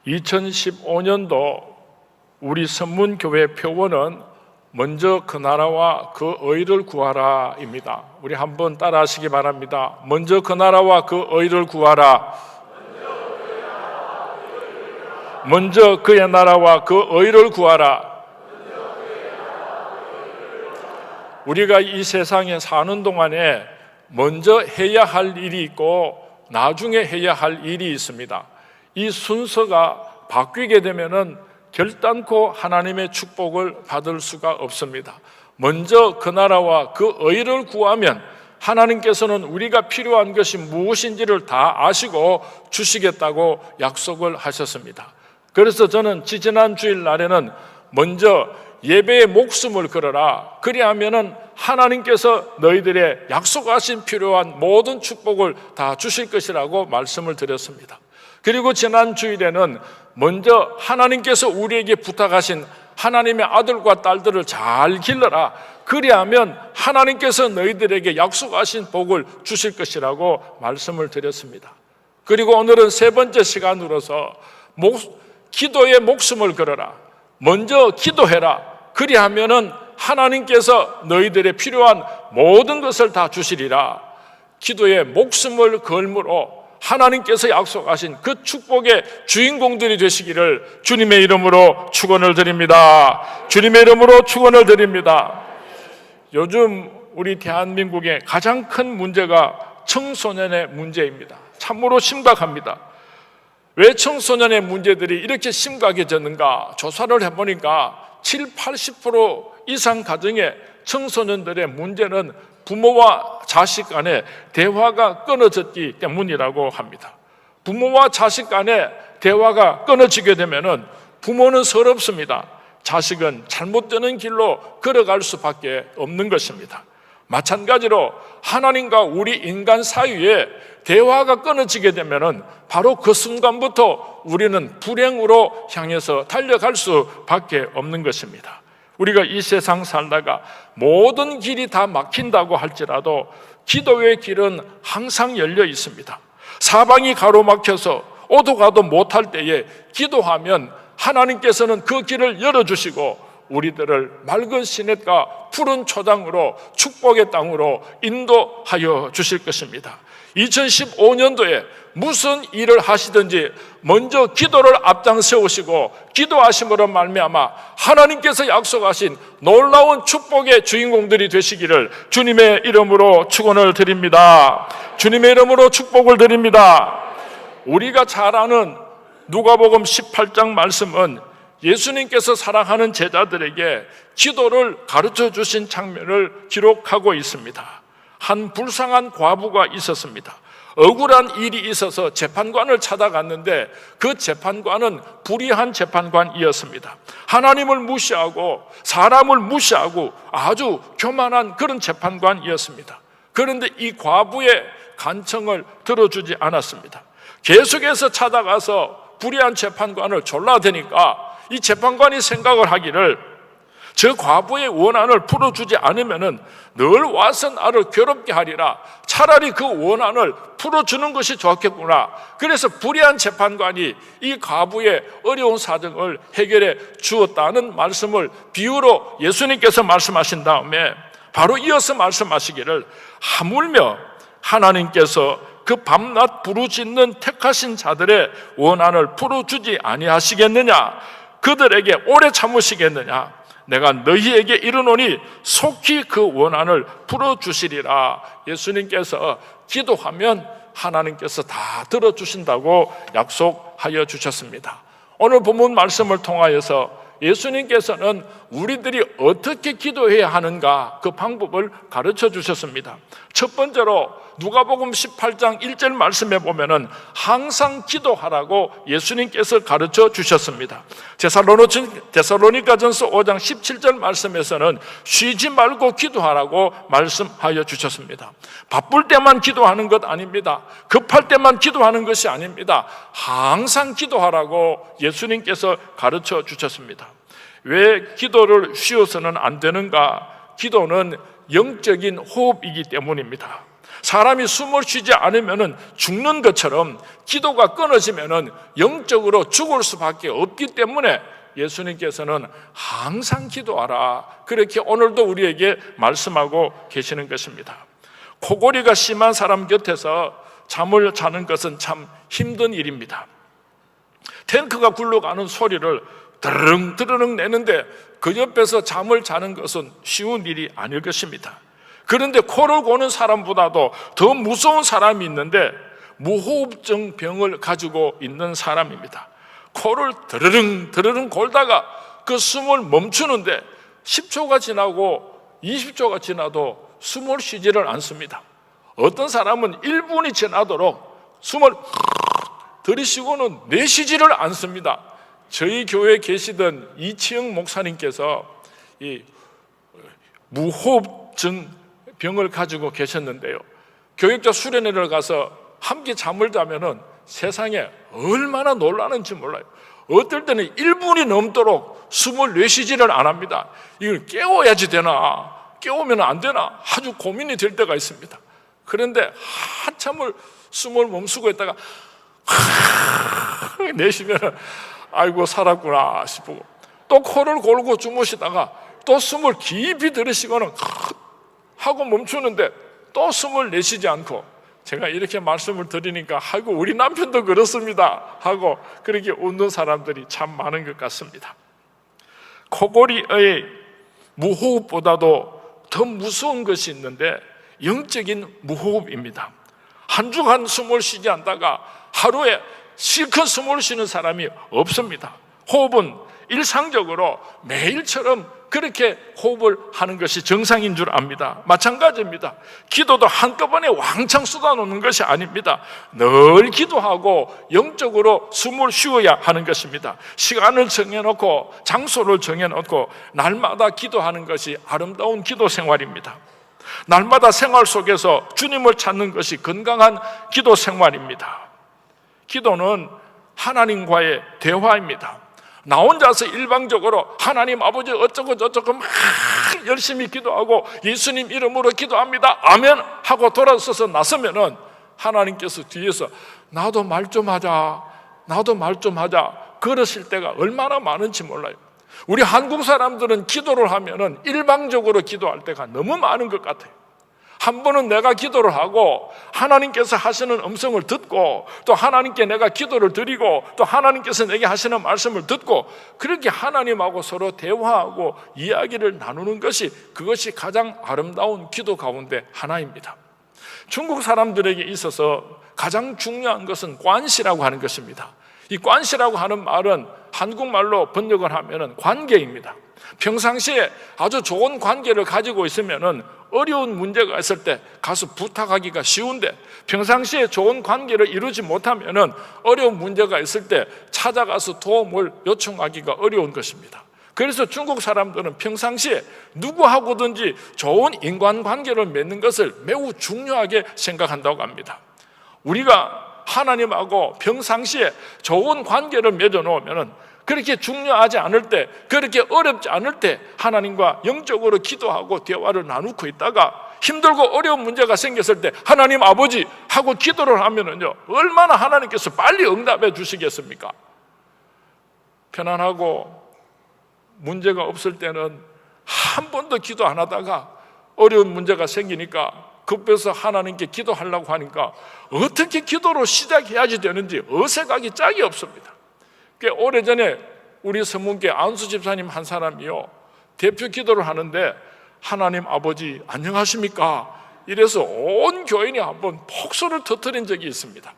2015년도 우리 선문교회 표어는 먼저 그 나라와 그 의를 구하라입니다. 우리 한번 따라 하시기 바랍니다. 먼저 그 나라와 그 의를 구하라. 먼저 그의 나라와 그 의를 구하라. 우리가 이 세상에 사는 동안에 먼저 해야 할 일이 있고 나중에 해야 할 일이 있습니다. 이 순서가 바뀌게 되면은 결단코 하나님의 축복을 받을 수가 없습니다. 먼저 그 나라와 그 의를 구하면 하나님께서는 우리가 필요한 것이 무엇인지를 다 아시고 주시겠다고 약속을 하셨습니다. 그래서 저는 지지난 주일 날에는 먼저 예배에 목숨을 걸어라. 그리하면은 하나님께서 너희들의 약속하신 필요한 모든 축복을 다 주실 것이라고 말씀을 드렸습니다. 그리고 지난 주일에는 먼저 하나님께서 우리에게 부탁하신 하나님의 아들과 딸들을 잘 길러라. 그리하면 하나님께서 너희들에게 약속하신 복을 주실 것이라고 말씀을 드렸습니다. 그리고 오늘은 세 번째 시간으로서 기도에 목숨을 걸어라. 먼저 기도해라. 그리하면은 하나님께서 너희들의 필요한 모든 것을 다 주시리라. 기도에 목숨을 걸므로 하나님께서 약속하신 그 축복의 주인공들이 되시기를 주님의 이름으로 축원을 드립니다. 주님의 이름으로 축원을 드립니다. 요즘 우리 대한민국의 가장 큰 문제가 청소년의 문제입니다. 참으로 심각합니다. 왜 청소년의 문제들이 이렇게 심각해졌는가? 조사를 해보니까 70-80% 이상 가정의 청소년들의 문제는 부모와 자식 간의 대화가 끊어졌기 때문이라고 합니다. 부모와 자식 간의 대화가 끊어지게 되면 부모는 서럽습니다. 자식은 잘못되는 길로 걸어갈 수밖에 없는 것입니다. 마찬가지로 하나님과 우리 인간 사이에 대화가 끊어지게 되면 바로 그 순간부터 우리는 불행으로 향해서 달려갈 수밖에 없는 것입니다. 우리가 이 세상 살다가 모든 길이 다 막힌다고 할지라도 기도의 길은 항상 열려 있습니다. 사방이 가로막혀서 오도 가도 못할 때에 기도하면 하나님께서는 그 길을 열어주시고 우리들을 맑은 시냇가 푸른 초장으로 축복의 땅으로 인도하여 주실 것입니다. 2015년도에 무슨 일을 하시든지 먼저 기도를 앞장세우시고 기도하심으로 말미암아 하나님께서 약속하신 놀라운 축복의 주인공들이 되시기를 주님의 이름으로 축원을 드립니다. 주님의 이름으로 축복을 드립니다. 우리가 잘 아는 누가복음 18장 말씀은 예수님께서 사랑하는 제자들에게 기도를 가르쳐 주신 장면을 기록하고 있습니다. 한 불쌍한 과부가 있었습니다. 억울한 일이 있어서 재판관을 찾아갔는데 그 재판관은 불의한 재판관이었습니다. 하나님을 무시하고 사람을 무시하고 아주 교만한 그런 재판관이었습니다. 그런데 이 과부의 간청을 들어주지 않았습니다. 계속해서 찾아가서 불의한 재판관을 졸라대니까 이 재판관이 생각을 하기를 저 과부의 원한을 풀어주지 않으면 늘 와서 나를 괴롭게 하리라. 차라리 그 원한을 풀어주는 것이 좋겠구나. 그래서 불의한 재판관이 이 과부의 어려운 사정을 해결해 주었다는 말씀을 비유로 예수님께서 말씀하신 다음에 바로 이어서 말씀하시기를 하물며 하나님께서 그 밤낮 부르짖는 택하신 자들의 원한을 풀어주지 아니하시겠느냐? 그들에게 오래 참으시겠느냐? 내가 너희에게 이르노니 속히 그 원한을 풀어주시리라. 예수님께서 기도하면 하나님께서 다 들어주신다고 약속하여 주셨습니다. 오늘 본문 말씀을 통하여서 예수님께서는 우리들이 어떻게 기도해야 하는가 그 방법을 가르쳐 주셨습니다. 첫 번째로 누가복음 18장 1절 말씀에 보면은 항상 기도하라고 예수님께서 가르쳐 주셨습니다. 데살로니가전서 5장 17절 말씀에서는 쉬지 말고 기도하라고 말씀하여 주셨습니다. 바쁠 때만 기도하는 것 아닙니다. 급할 때만 기도하는 것이 아닙니다. 항상 기도하라고 예수님께서 가르쳐 주셨습니다. 왜 기도를 쉬어서는 안 되는가? 기도는 영적인 호흡이기 때문입니다. 사람이 숨을 쉬지 않으면 죽는 것처럼 기도가 끊어지면 영적으로 죽을 수밖에 없기 때문에 예수님께서는 항상 기도하라, 그렇게 오늘도 우리에게 말씀하고 계시는 것입니다. 코골이가 심한 사람 곁에서 잠을 자는 것은 참 힘든 일입니다. 탱크가 굴러가는 소리를 드르릉 드르릉 내는데 그 옆에서 잠을 자는 것은 쉬운 일이 아닐 것입니다. 그런데 코를 고는 사람보다도 더 무서운 사람이 있는데 무호흡증 병을 가지고 있는 사람입니다. 코를 드르릉 드르릉 골다가 그 숨을 멈추는데 10초가 지나고 20초가 지나도 숨을 쉬지를 않습니다. 어떤 사람은 1분이 지나도록 숨을 들이쉬고는 내쉬지를 않습니다. 저희 교회에 계시던 이치영 목사님께서 이 무호흡증 병을 가지고 계셨는데요, 교육자 수련회를 가서 함께 잠을 자면은 세상에 얼마나 놀라는지 몰라요. 어떨 때는 1분이 넘도록 숨을 내쉬지를 안 합니다. 이걸 깨워야지 되나, 깨우면 안 되나 아주 고민이 될 때가 있습니다. 그런데 한참을 숨을 멈추고 있다가 내쉬면 아이고 살았구나 싶고, 또 코를 골고 주무시다가 또 숨을 깊이 들이쉬고는 하고 멈추는데 또 숨을 내쉬지 않고, 제가 이렇게 말씀을 드리니까 아이고 우리 남편도 그렇습니다 하고 그렇게 웃는 사람들이 참 많은 것 같습니다. 코골이의 무호흡보다도 더 무서운 것이 있는데 영적인 무호흡입니다. 한 주간 숨을 쉬지 않다가 하루에 실컷 숨을 쉬는 사람이 없습니다. 호흡은 일상적으로 매일처럼 그렇게 호흡을 하는 것이 정상인 줄 압니다. 마찬가지입니다. 기도도 한꺼번에 왕창 쏟아놓는 것이 아닙니다. 늘 기도하고 영적으로 숨을 쉬어야 하는 것입니다. 시간을 정해놓고 장소를 정해놓고 날마다 기도하는 것이 아름다운 기도 생활입니다. 날마다 생활 속에서 주님을 찾는 것이 건강한 기도 생활입니다. 기도는 하나님과의 대화입니다. 나 혼자서 일방적으로 하나님 아버지 어쩌고 저쩌고 막 열심히 기도하고 예수님 이름으로 기도합니다 아멘 하고 돌아서서 나서면은 하나님께서 뒤에서 나도 말 좀 하자, 나도 말 좀 하자 그러실 때가 얼마나 많은지 몰라요. 우리 한국 사람들은 기도를 하면은 일방적으로 기도할 때가 너무 많은 것 같아요. 한 번은 내가 기도를 하고 하나님께서 하시는 음성을 듣고 또 하나님께 내가 기도를 드리고 또 하나님께서 내게 하시는 말씀을 듣고 그렇게 하나님하고 서로 대화하고 이야기를 나누는 것이, 그것이 가장 아름다운 기도 가운데 하나입니다. 중국 사람들에게 있어서 가장 중요한 것은 관시라고 하는 것입니다. 이 관시라고 하는 말은 한국말로 번역을 하면 관계입니다. 평상시에 아주 좋은 관계를 가지고 있으면 어려운 문제가 있을 때 가서 부탁하기가 쉬운데, 평상시에 좋은 관계를 이루지 못하면 어려운 문제가 있을 때 찾아가서 도움을 요청하기가 어려운 것입니다. 그래서 중국 사람들은 평상시에 누구하고든지 좋은 인간관계를 맺는 것을 매우 중요하게 생각한다고 합니다. 우리가 하나님하고 평상시에 좋은 관계를 맺어놓으면 그렇게 중요하지 않을 때, 그렇게 어렵지 않을 때 하나님과 영적으로 기도하고 대화를 나누고 있다가 힘들고 어려운 문제가 생겼을 때 하나님 아버지 하고 기도를 하면은요, 얼마나 하나님께서 빨리 응답해 주시겠습니까? 편안하고 문제가 없을 때는 한 번도 기도 안 하다가 어려운 문제가 생기니까 급해서 하나님께 기도하려고 하니까 어떻게 기도로 시작해야지 되는지 어색하기 짝이 없습니다. 오래전에 우리 서문계 안수 집사님 한 사람이요, 대표 기도를 하는데 하나님 아버지 안녕하십니까 이래서 온 교인이 한번 폭소를 터뜨린 적이 있습니다.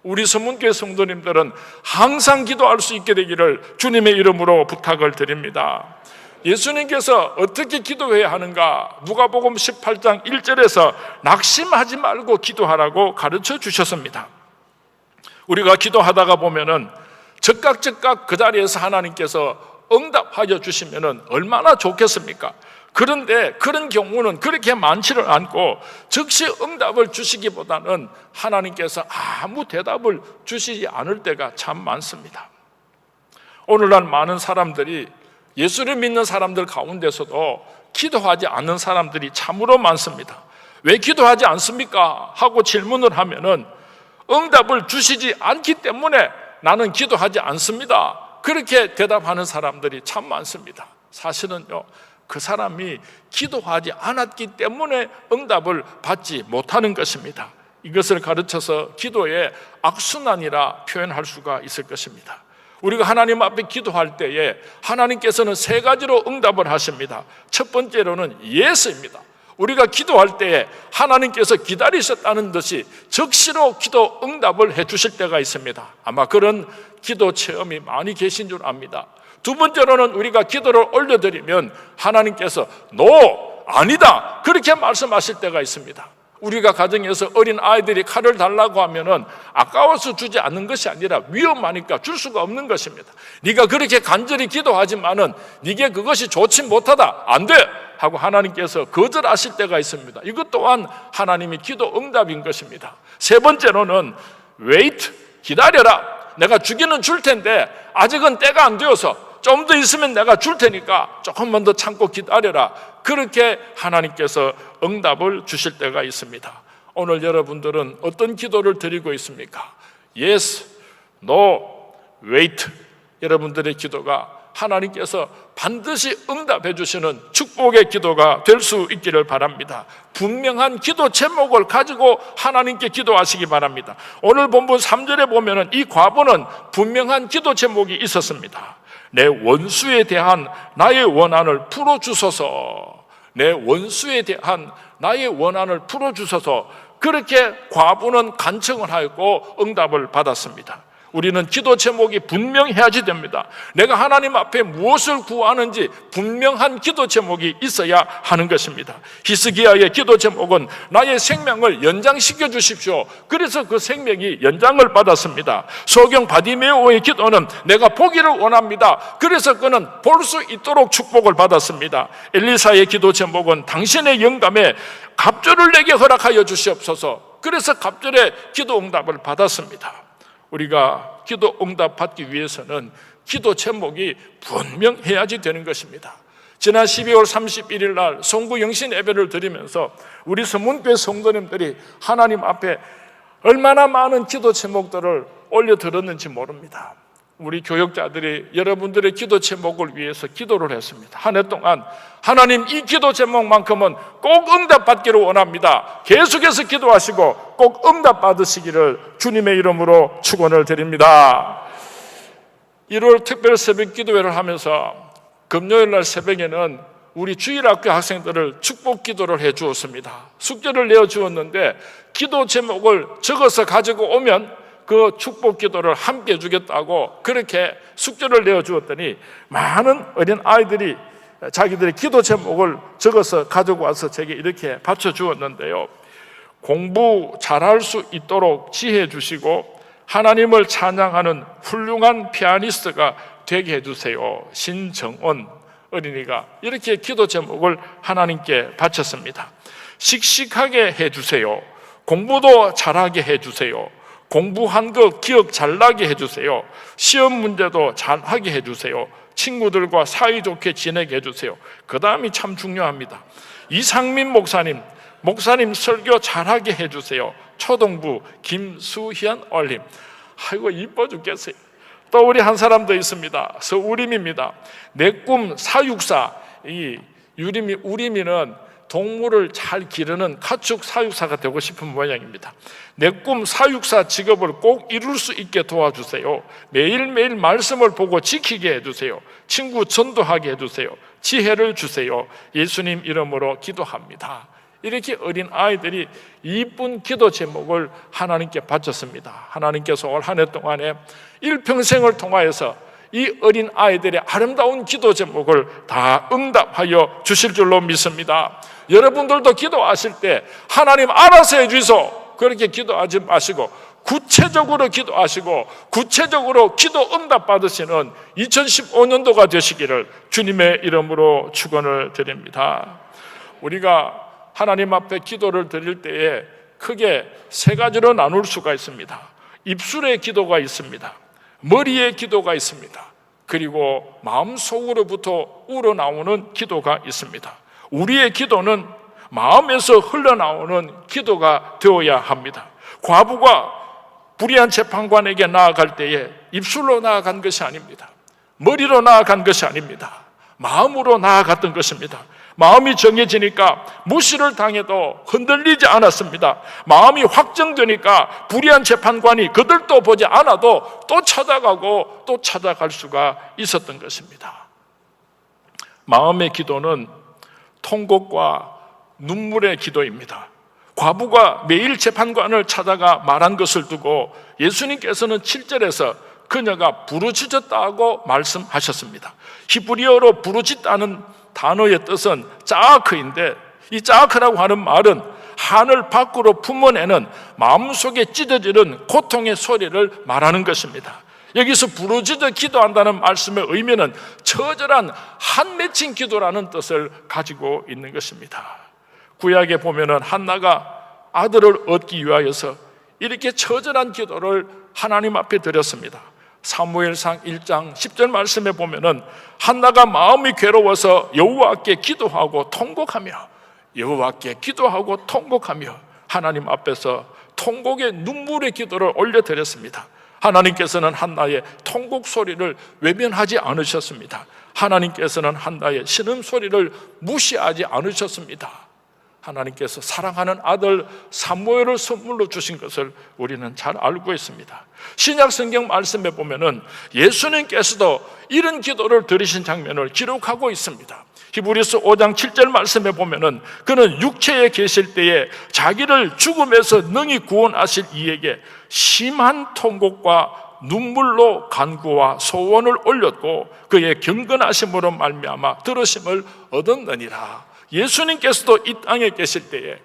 우리 서문계 성도님들은 항상 기도할 수 있게 되기를 주님의 이름으로 부탁을 드립니다. 예수님께서 어떻게 기도해야 하는가, 누가복음 18장 1절에서 낙심하지 말고 기도하라고 가르쳐 주셨습니다. 우리가 기도하다가 보면은 즉각 그 자리에서 하나님께서 응답하여 주시면 얼마나 좋겠습니까? 그런데 그런 경우는 그렇게 많지를 않고 즉시 응답을 주시기보다는 하나님께서 아무 대답을 주시지 않을 때가 참 많습니다. 오늘날 많은 사람들이, 예수를 믿는 사람들 가운데서도 기도하지 않는 사람들이 참으로 많습니다. 왜 기도하지 않습니까? 하고 질문을 하면은 응답을 주시지 않기 때문에 나는 기도하지 않습니다. 그렇게 대답하는 사람들이 참 많습니다. 사실은요, 그 사람이 기도하지 않았기 때문에 응답을 받지 못하는 것입니다. 이것을 가르쳐서 기도의 악순환이라 표현할 수가 있을 것입니다. 우리가 하나님 앞에 기도할 때에 하나님께서는 세 가지로 응답을 하십니다. 첫 번째로는 예스입니다. 우리가 기도할 때에 하나님께서 기다리셨다는 듯이 즉시로 기도 응답을 해주실 때가 있습니다. 아마 그런 기도 체험이 많이 계신 줄 압니다. 두 번째로는 우리가 기도를 올려드리면 하나님께서 노, 아니다, 그렇게 말씀하실 때가 있습니다. 우리가 가정에서 어린 아이들이 칼을 달라고 하면은 아까워서 주지 않는 것이 아니라 위험하니까 줄 수가 없는 것입니다. 네가 그렇게 간절히 기도하지만은 네게 그것이 좋지 못하다, 안 돼 하고 하나님께서 거절하실 때가 있습니다. 이것 또한 하나님의 기도 응답인 것입니다. 세 번째로는 wait, 기다려라. 내가 주기는 줄 텐데 아직은 때가 안 되어서 좀 더 있으면 내가 줄 테니까 조금만 더 참고 기다려라. 그렇게 하나님께서 응답을 주실 때가 있습니다. 오늘 여러분들은 어떤 기도를 드리고 있습니까? Yes, No, Wait. 여러분들의 기도가 하나님께서 반드시 응답해 주시는 축복의 기도가 될 수 있기를 바랍니다. 분명한 기도 제목을 가지고 하나님께 기도하시기 바랍니다. 오늘 본문 3절에 보면은 이 과부는 분명한 기도 제목이 있었습니다. 내 원수에 대한 나의 원한을 풀어주소서. 내 원수에 대한 나의 원한을 풀어주소서. 그렇게 과부는 간청을 하였고 응답을 받았습니다. 우리는 기도 제목이 분명해야지 됩니다. 내가 하나님 앞에 무엇을 구하는지 분명한 기도 제목이 있어야 하는 것입니다. 히스기야의 기도 제목은 나의 생명을 연장시켜 주십시오. 그래서 그 생명이 연장을 받았습니다. 소경 바디메오의 기도는 내가 보기를 원합니다. 그래서 그는 볼 수 있도록 축복을 받았습니다. 엘리사의 기도 제목은 당신의 영감에 갑절을 내게 허락하여 주시옵소서. 그래서 갑절의 기도 응답을 받았습니다. 우리가 기도 응답 받기 위해서는 기도 제목이 분명해야지 되는 것입니다. 지난 12월 31일 날 송구 영신 예배를 드리면서 우리 서문교회 성도님들이 하나님 앞에 얼마나 많은 기도 제목들을 올려드렸는지 모릅니다. 우리 교역자들이 여러분들의 기도 제목을 위해서 기도를 했습니다. 한 해 동안 하나님, 이 기도 제목만큼은 꼭 응답받기를 원합니다. 계속해서 기도하시고 꼭 응답 받으시기를 주님의 이름으로 축원을 드립니다. 1월 특별 새벽 기도회를 하면서 금요일 날 새벽에는 우리 주일학교 학생들을 축복 기도를 해 주었습니다. 숙제를 내어 주었는데 기도 제목을 적어서 가지고 오면 그 축복 기도를 함께 해주겠다고 그렇게 숙제를 내어주었더니 많은 어린 아이들이 자기들의 기도 제목을 적어서 가지고 와서 제게 이렇게 바쳐주었는데요. 공부 잘할 수 있도록 지혜 주시고 하나님을 찬양하는 훌륭한 피아니스트가 되게 해주세요. 신정원 어린이가 이렇게 기도 제목을 하나님께 바쳤습니다. 씩씩하게 해주세요. 공부도 잘하게 해주세요. 공부한 거 기억 잘 나게 해주세요. 시험 문제도 잘하게 해주세요. 친구들과 사이좋게 지내게 해주세요. 그 다음이 참 중요합니다. 이상민 목사님 설교 잘하게 해주세요. 초등부 김수현 올림. 아이고 이뻐 죽겠어요. 또 우리 한 사람 더 있습니다. 서우림입니다. 내 꿈 사육사. 이 우림이는 동물을 잘 기르는 가축 사육사가 되고 싶은 모양입니다. 내 꿈 사육사 직업을 꼭 이룰 수 있게 도와주세요. 매일매일 말씀을 보고 지키게 해주세요. 친구 전도하게 해주세요. 지혜를 주세요. 예수님 이름으로 기도합니다. 이렇게 어린 아이들이 이쁜 기도 제목을 하나님께 바쳤습니다. 하나님께서 올 한 해 동안에 일평생을 통하여서 이 어린 아이들의 아름다운 기도 제목을 다 응답하여 주실 줄로 믿습니다. 여러분들도 기도하실 때 하나님 알아서 해주소 그렇게 기도하지 마시고 구체적으로 기도하시고 구체적으로 기도 응답 받으시는 2015년도가 되시기를 주님의 이름으로 축원을 드립니다. 우리가 하나님 앞에 기도를 드릴 때에 크게 세 가지로 나눌 수가 있습니다. 입술의 기도가 있습니다. 머리의 기도가 있습니다. 그리고 마음속으로부터 우러나오는 기도가 있습니다. 우리의 기도는 마음에서 흘러나오는 기도가 되어야 합니다. 과부가 불의한 재판관에게 나아갈 때에 입술로 나아간 것이 아닙니다. 머리로 나아간 것이 아닙니다. 마음으로 나아갔던 것입니다. 마음이 정해지니까 무시를 당해도 흔들리지 않았습니다. 마음이 확정되니까 불의한 재판관이 그들도 보지 않아도 또 찾아가고 또 찾아갈 수가 있었던 것입니다. 마음의 기도는 통곡과 눈물의 기도입니다. 과부가 매일 재판관을 찾아가 말한 것을 두고 예수님께서는 7절에서 그녀가 부르짖었다고 말씀하셨습니다. 히브리어로 부르짖다는 단어의 뜻은 짜아크인데, 이 짜아크라고 하는 말은 한을 밖으로 품어내는 마음속에 찢어지는 고통의 소리를 말하는 것입니다. 여기서 부르짖어 기도한다는 말씀의 의미는 처절한 한 맺힌 기도라는 뜻을 가지고 있는 것입니다. 구약에 보면은 한나가 아들을 얻기 위하여서 이렇게 처절한 기도를 하나님 앞에 드렸습니다. 사무엘상 1장 10절 말씀에 보면은 한나가 마음이 괴로워서 여호와께 기도하고 통곡하며 하나님 앞에서 통곡의 눈물의 기도를 올려드렸습니다. 하나님께서는 한나의 통곡 소리를 외면하지 않으셨습니다. 하나님께서는 한나의 신음소리를 무시하지 않으셨습니다. 하나님께서 사랑하는 아들 사무엘을 선물로 주신 것을 우리는 잘 알고 있습니다. 신약 성경 말씀에 보면은 예수님께서도 이런 기도를 드리신 장면을 기록하고 있습니다. 히브리서 5장 7절 말씀에 보면은 그는 육체에 계실 때에 자기를 죽음에서 능히 구원하실 이에게 심한 통곡과 눈물로 간구와 소원을 올렸고 그의 경건하심으로 말미암아 들으심을 얻었느니라. 예수님께서도 이 땅에 계실 때에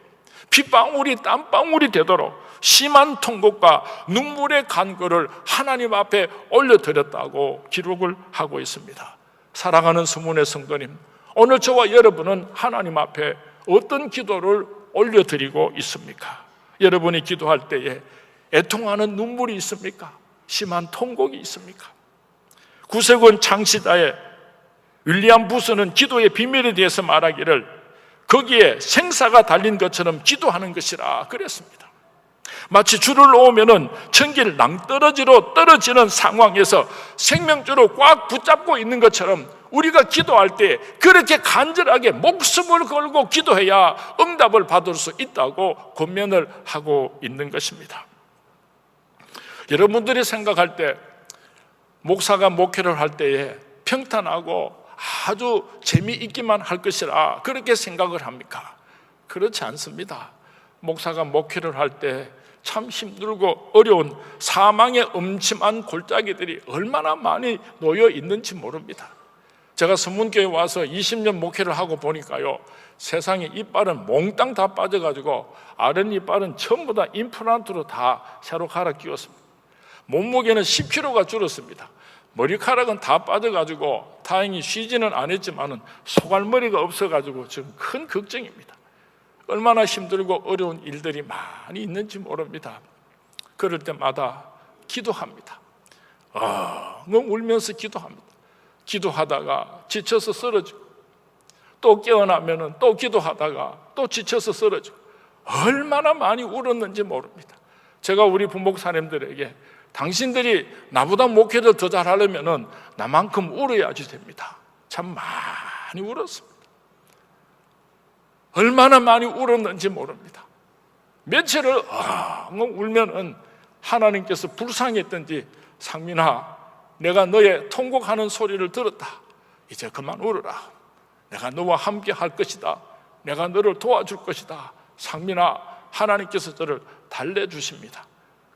핏방울이 땀방울이 되도록 심한 통곡과 눈물의 간구를 하나님 앞에 올려드렸다고 기록을 하고 있습니다. 사랑하는 수문의 성도님, 오늘 저와 여러분은 하나님 앞에 어떤 기도를 올려드리고 있습니까? 여러분이 기도할 때에 애통하는 눈물이 있습니까? 심한 통곡이 있습니까? 구세군 창시자의 윌리엄 부스는 기도의 비밀에 대해서 말하기를 거기에 생사가 달린 것처럼 기도하는 것이라 그랬습니다. 마치 줄을 놓으면 천길 낭떠러지로 떨어지는 상황에서 생명줄을 꽉 붙잡고 있는 것처럼 우리가 기도할 때 그렇게 간절하게 목숨을 걸고 기도해야 응답을 받을 수 있다고 권면을 하고 있는 것입니다. 여러분들이 생각할 때 목사가 목회를 할 때에 평탄하고 아주 재미있기만 할 것이라 그렇게 생각을 합니까? 그렇지 않습니다. 목사가 목회를 할 때 참 힘들고 어려운 사망의 음침한 골짜기들이 얼마나 많이 놓여 있는지 모릅니다. 제가 서문교회 와서 20년 목회를 하고 보니까요, 세상에 이빨은 몽땅 다 빠져가지고 아랫이빨은 전부 다 임플란트로 다 새로 갈아 끼웠습니다. 몸무게는 10kg가 줄었습니다. 머리카락은 다 빠져가지고 다행히 쉬지는 않았지만은 소갈머리가 없어가지고 지금 큰 걱정입니다. 얼마나 힘들고 어려운 일들이 많이 있는지 모릅니다. 그럴 때마다 기도합니다. 울면서 기도합니다. 기도하다가 지쳐서 쓰러지고 또 깨어나면은 또 기도하다가 또 지쳐서 쓰러지고 얼마나 많이 울었는지 모릅니다. 제가 우리 부목사님들에게 당신들이 나보다 목회를 더 잘하려면 나만큼 울어야지 됩니다. 참 많이 울었습니다. 얼마나 많이 울었는지 모릅니다. 며칠을 울면은 하나님께서 불쌍했던지 상민아, 내가 너의 통곡하는 소리를 들었다. 이제 그만 울어라. 내가 너와 함께 할 것이다. 내가 너를 도와줄 것이다. 상민아, 하나님께서 저를 달래주십니다.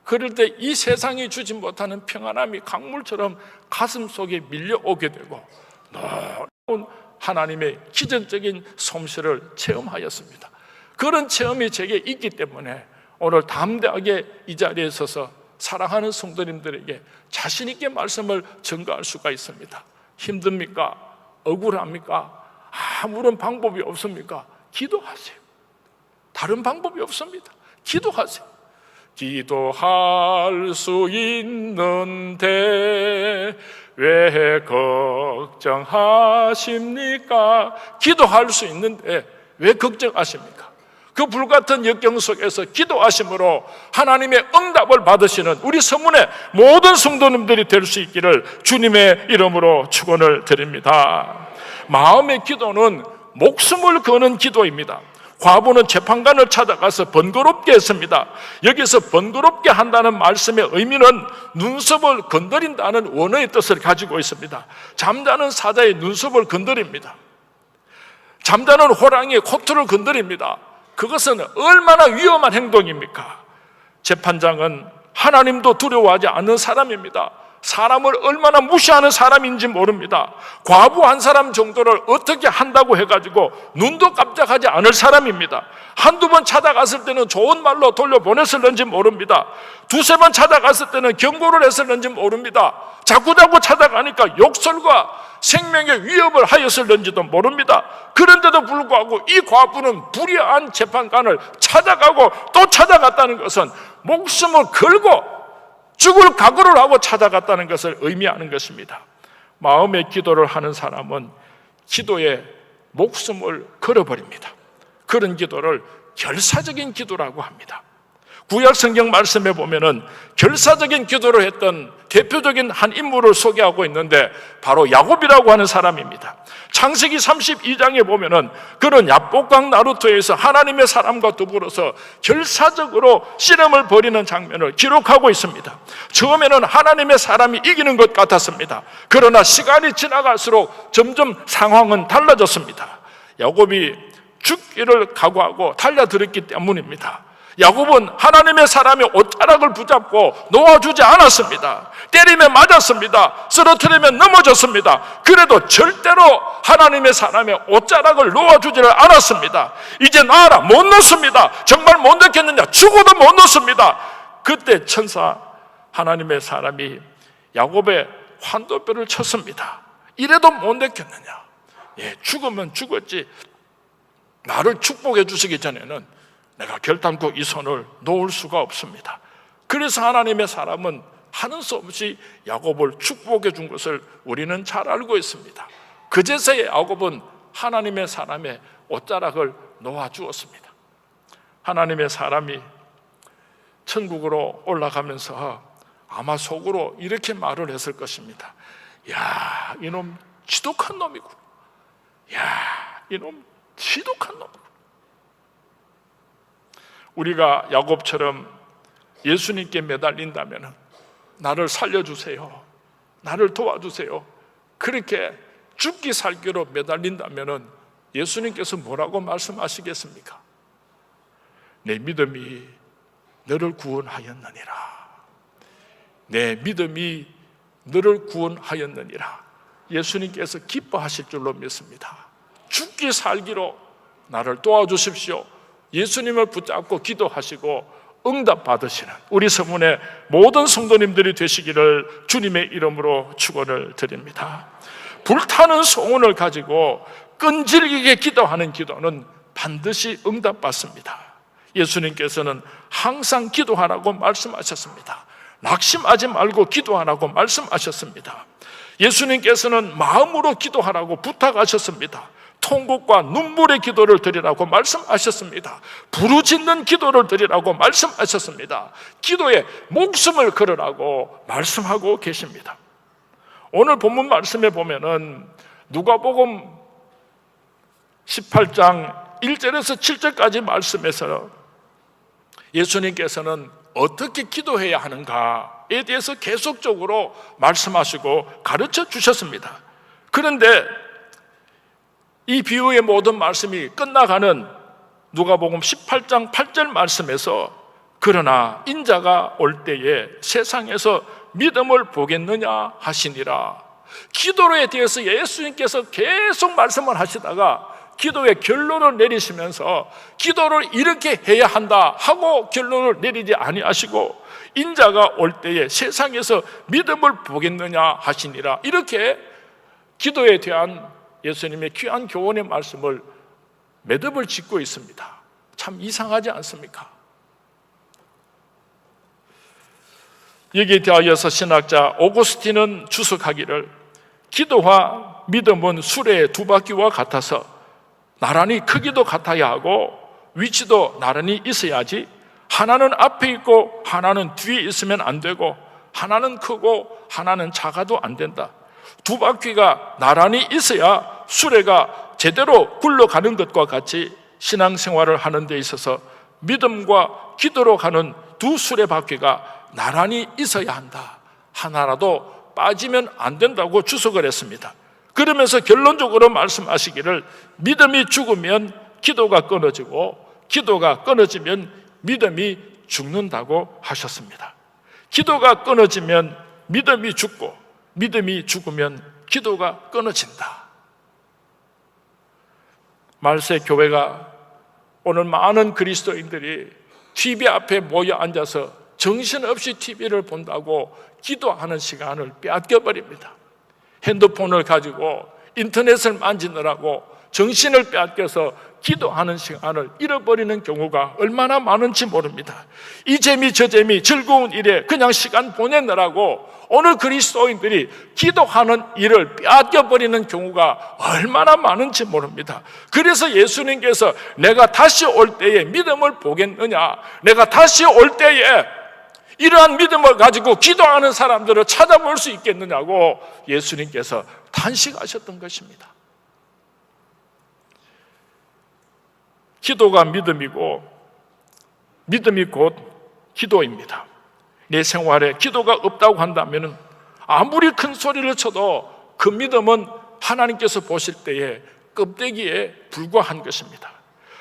그럴 때 이 세상이 주지 못하는 평안함이 강물처럼 가슴 속에 밀려오게 되고 놀라운 하나님의 기전적인 솜씨를 체험하였습니다. 그런 체험이 제게 있기 때문에 오늘 담대하게 이 자리에 서서 사랑하는 성도님들에게 자신 있게 말씀을 전가할 수가 있습니다. 힘듭니까? 억울합니까? 아무런 방법이 없습니까? 기도하세요. 다른 방법이 없습니다. 기도하세요. 기도할 수 있는데 왜 걱정하십니까? 기도할 수 있는데 왜 걱정하십니까? 그 불같은 역경 속에서 기도하심으로 하나님의 응답을 받으시는 우리 서문의 모든 성도님들이 될 수 있기를 주님의 이름으로 축원을 드립니다. 마음의 기도는 목숨을 거는 기도입니다. 과부는 재판관을 찾아가서 번거롭게 했습니다. 여기서 번거롭게 한다는 말씀의 의미는 눈썹을 건드린다는 원어의 뜻을 가지고 있습니다. 잠자는 사자의 눈썹을 건드립니다. 잠자는 호랑이의 코트를 건드립니다. 그것은 얼마나 위험한 행동입니까? 재판장은 하나님도 두려워하지 않는 사람입니다. 사람을 얼마나 무시하는 사람인지 모릅니다. 과부 한 사람 정도를 어떻게 한다고 해가지고 눈도 깜짝하지 않을 사람입니다. 한두 번 찾아갔을 때는 좋은 말로 돌려보냈을는지 모릅니다. 두세 번 찾아갔을 때는 경고를 했을는지 모릅니다. 자꾸 찾아가니까 욕설과 생명의 위협을 하였을는지도 모릅니다. 그런데도 불구하고 이 과부는 불의한 재판관을 찾아가고 또 찾아갔다는 것은 목숨을 걸고 죽을 각오를 하고 찾아갔다는 것을 의미하는 것입니다. 마음의 기도를 하는 사람은 기도에 목숨을 걸어버립니다. 그런 기도를 결사적인 기도라고 합니다. 구약 성경 말씀에 보면은 결사적인 기도를 했던 대표적인 한 인물을 소개하고 있는데 바로 야곱이라고 하는 사람입니다. 창세기 32장에 보면은 그런 야복강 나루터에서 하나님의 사람과 더불어서 결사적으로 씨름을 벌이는 장면을 기록하고 있습니다. 처음에는 하나님의 사람이 이기는 것 같았습니다. 그러나 시간이 지나갈수록 점점 상황은 달라졌습니다. 야곱이 죽기를 각오하고 달려들었기 때문입니다. 야곱은 하나님의 사람의 옷자락을 붙잡고 놓아주지 않았습니다. 때리면 맞았습니다. 쓰러뜨리면 넘어졌습니다. 그래도 절대로 하나님의 사람의 옷자락을 놓아주지를 않았습니다. 이제 나아라, 못 놓습니다. 정말 못 놓겠느냐? 죽어도 못 놓습니다. 그때 천사 하나님의 사람이 야곱의 환도뼈를 쳤습니다. 이래도 못 놓겠느냐? 죽으면 죽었지 나를 축복해 주시기 전에는 내가 결단코 이 손을 놓을 수가 없습니다. 그래서 하나님의 사람은 하는 수 없이 야곱을 축복해 준 것을 우리는 잘 알고 있습니다. 그제서야 야곱은 하나님의 사람의 옷자락을 놓아주었습니다. 하나님의 사람이 천국으로 올라가면서 아마 속으로 이렇게 말을 했을 것입니다. 야, 이놈 지독한 놈이구나. 야, 이놈 지독한 놈. 우리가 야곱처럼 예수님께 매달린다면 나를 살려주세요, 나를 도와주세요, 그렇게 죽기 살기로 매달린다면 예수님께서 뭐라고 말씀하시겠습니까? 내 믿음이 너를 구원하였느니라. 내 믿음이 너를 구원하였느니라. 예수님께서 기뻐하실 줄로 믿습니다. 죽기 살기로 나를 도와주십시오. 예수님을 붙잡고 기도하시고 응답 받으시는 우리 서문의 모든 성도님들이 되시기를 주님의 이름으로 축원을 드립니다. 불타는 소원을 가지고 끈질기게 기도하는 기도는 반드시 응답받습니다. 예수님께서는 항상 기도하라고 말씀하셨습니다. 낙심하지 말고 기도하라고 말씀하셨습니다. 예수님께서는 마음으로 기도하라고 부탁하셨습니다. 통곡과 눈물의 기도를 드리라고 말씀하셨습니다. 부르짖는 기도를 드리라고 말씀하셨습니다. 기도에 목숨을 걸으라고 말씀하고 계십니다. 오늘 본문 말씀에 보면은 누가복음 18장 1절에서 7절까지 말씀에서 예수님께서는 어떻게 기도해야 하는가에 대해서 계속적으로 말씀하시고 가르쳐 주셨습니다. 그런데 이 비유의 모든 말씀이 끝나가는 누가복음 18장 8절 말씀에서 그러나 인자가 올 때에 세상에서 믿음을 보겠느냐 하시니라. 기도에 대해서 예수님께서 계속 말씀을 하시다가 기도의 결론을 내리시면서 기도를 이렇게 해야 한다 하고 결론을 내리지 아니하시고 인자가 올 때에 세상에서 믿음을 보겠느냐 하시니라. 이렇게 기도에 대한 예수님의 귀한 교훈의 말씀을 매듭을 짓고 있습니다. 참 이상하지 않습니까? 여기에 대하여서 신학자 오구스틴은 주석하기를 기도와 믿음은 수레의 두 바퀴와 같아서 나란히 크기도 같아야 하고 위치도 나란히 있어야지, 하나는 앞에 있고 하나는 뒤에 있으면 안 되고, 하나는 크고 하나는 작아도 안 된다. 두 바퀴가 나란히 있어야 수레가 제대로 굴러가는 것과 같이 신앙생활을 하는 데 있어서 믿음과 기도로 가는 두 수레바퀴가 나란히 있어야 한다. 하나라도 빠지면 안 된다고 주석을 했습니다. 그러면서 결론적으로 말씀하시기를 믿음이 죽으면 기도가 끊어지고 기도가 끊어지면 믿음이 죽는다고 하셨습니다. 기도가 끊어지면 믿음이 죽고 믿음이 죽으면 기도가 끊어진다. 말세 교회가 오늘 많은 그리스도인들이 TV 앞에 모여 앉아서 정신없이 TV를 본다고 기도하는 시간을 빼앗겨버립니다. 핸드폰을 가지고 인터넷을 만지느라고 정신을 빼앗겨서 기도하는 시간을 잃어버리는 경우가 얼마나 많은지 모릅니다. 이 재미 저 재미 즐거운 일에 그냥 시간 보내느라고 오늘 그리스도인들이 기도하는 일을 빼앗겨버리는 경우가 얼마나 많은지 모릅니다. 그래서 예수님께서 내가 다시 올 때에 믿음을 보겠느냐, 내가 다시 올 때에 이러한 믿음을 가지고 기도하는 사람들을 찾아볼 수 있겠느냐고 예수님께서 탄식하셨던 것입니다. 기도가 믿음이고 믿음이 곧 기도입니다. 내 생활에 기도가 없다고 한다면 아무리 큰 소리를 쳐도 그 믿음은 하나님께서 보실 때에 껍데기에 불과한 것입니다.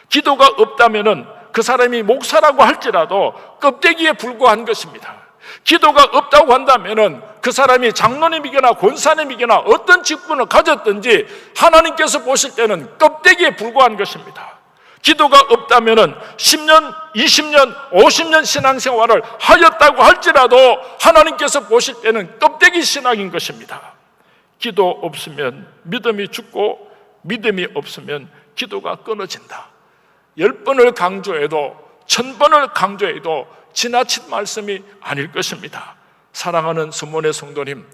기도가 없다면 그 사람이 목사라고 할지라도 껍데기에 불과한 것입니다. 기도가 없다고 한다면 그 사람이 장로님이거나 권사님이거나 어떤 직분을 가졌든지 하나님께서 보실 때는 껍데기에 불과한 것입니다. 기도가 없다면 10년, 20년, 50년 신앙생활을 하였다고 할지라도 하나님께서 보실 때는 껍데기 신앙인 것입니다. 기도 없으면 믿음이 죽고 믿음이 없으면 기도가 끊어진다. 10번을 강조해도 1000번을 강조해도 지나친 말씀이 아닐 것입니다. 사랑하는 서문의 성도님,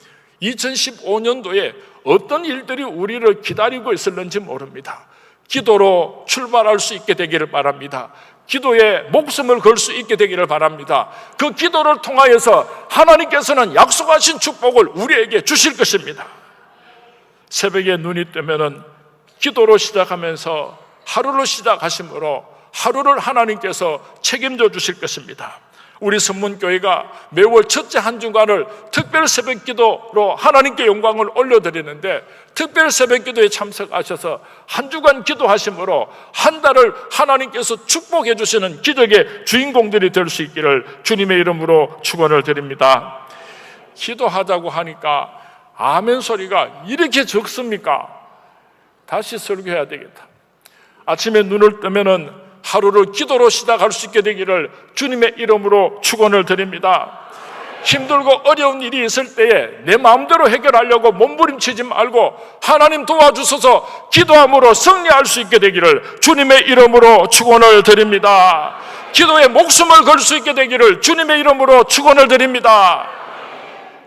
2015년도에 어떤 일들이 우리를 기다리고 있을는지 모릅니다. 기도로 출발할 수 있게 되기를 바랍니다. 기도에 목숨을 걸 수 있게 되기를 바랍니다. 그 기도를 통하여서 하나님께서는 약속하신 축복을 우리에게 주실 것입니다. 새벽에 눈이 뜨면은 기도로 시작하면서 하루를 시작하심으로 하루를 하나님께서 책임져 주실 것입니다. 우리 선문교회가 매월 첫째 한 주간을 특별 새벽 기도로 하나님께 영광을 올려드리는데, 특별 새벽 기도에 참석하셔서 한 주간 기도하심으로 한 달을 하나님께서 축복해 주시는 기적의 주인공들이 될 수 있기를 주님의 이름으로 축원을 드립니다. 기도하자고 하니까 아멘 소리가 이렇게 적습니까? 다시 설교해야 되겠다. 아침에 눈을 뜨면은 하루를 기도로 시작할 수 있게 되기를 주님의 이름으로 축원을 드립니다. 힘들고 어려운 일이 있을 때에 내 마음대로 해결하려고 몸부림치지 말고 하나님 도와주셔서 기도함으로 승리할 수 있게 되기를 주님의 이름으로 축원을 드립니다. 기도에 목숨을 걸 수 있게 되기를 주님의 이름으로 축원을 드립니다.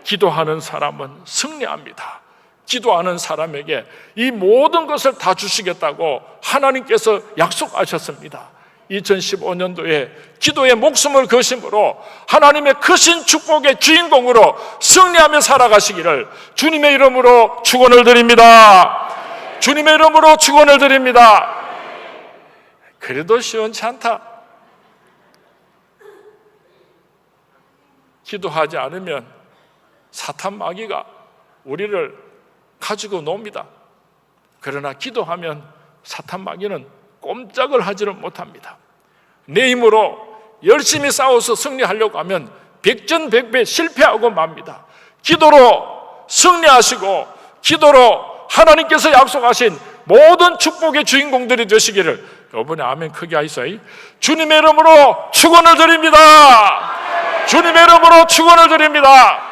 기도하는 사람은 승리합니다. 기도하는 사람에게 이 모든 것을 다 주시겠다고 하나님께서 약속하셨습니다. 2015년도에 기도에 목숨을 거심으로 하나님의 크신 축복의 주인공으로 승리하며 살아가시기를 주님의 이름으로 축원을 드립니다. 주님의 이름으로 축원을 드립니다. 그래도 시원치 않다. 기도하지 않으면 사탄 마귀가 우리를 가지고 놉니다. 그러나 기도하면 사탄 마귀는 꼼짝을 하지를 못합니다. 내 힘으로 열심히 싸워서 승리하려고 하면 백전백패 실패하고 맙니다. 기도로 승리하시고 기도로 하나님께서 약속하신 모든 축복의 주인공들이 되시기를, 이번에 아멘 크게 하이소이. 주님의 이름으로 축원을 드립니다. 주님의 이름으로 축원을 드립니다.